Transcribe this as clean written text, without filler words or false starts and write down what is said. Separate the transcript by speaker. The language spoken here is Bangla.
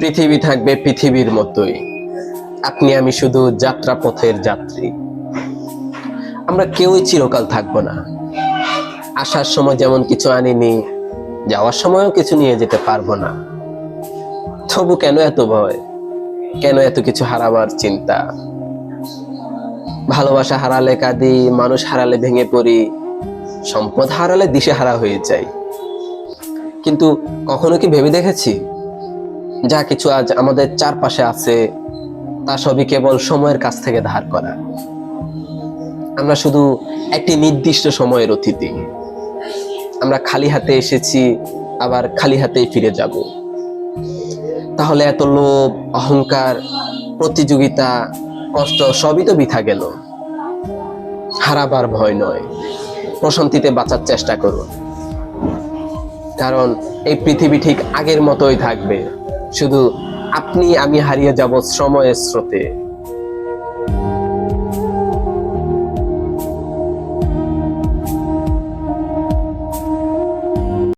Speaker 1: পৃথিবী থাকবে পৃথিবীর মতোই, আপনি আমি শুধু যাত্রাপথের যাত্রী। আমরা কেউই চিরকাল থাকবো না। আসার সময় যেমন কিছু আনিনি, যাওয়ার সময়ও কিছু নিয়ে যেতে পারবো না। তবু কেন এত ভয়, কেন এত কিছু হারাবার চিন্তা? ভালোবাসা হারালে কাঁদি, মানুষ হারালে ভেঙে পড়ি, সম্পদ হারালে দিশেহারা হয়ে যাই। কিন্তু কখনো কি ভেবে দেখেছি, যা কিছু আজ আমাদের চারপাশে আছে তা সবই কেবল সময়ের কাছ থেকে ধার করা। আমরা শুধু একটি নির্দিষ্ট সময়ের অতিথি। আমরা খালি হাতে এসেছি, আবার খালি হাতেই ফিরে যাব। তাহলে এত লোভ, অহংকার, প্রতিযোগিতা, কষ্ট সবই তো বৃথা গেল। হারাবার ভয় নয়, প্রশান্তিতে বাঁচার চেষ্টা করুন। কারণ এই পৃথিবী ঠিক আগের মতোই থাকবে, শুধু আপনি আমি হারিয়ে যাব সময়ের স্রোতে।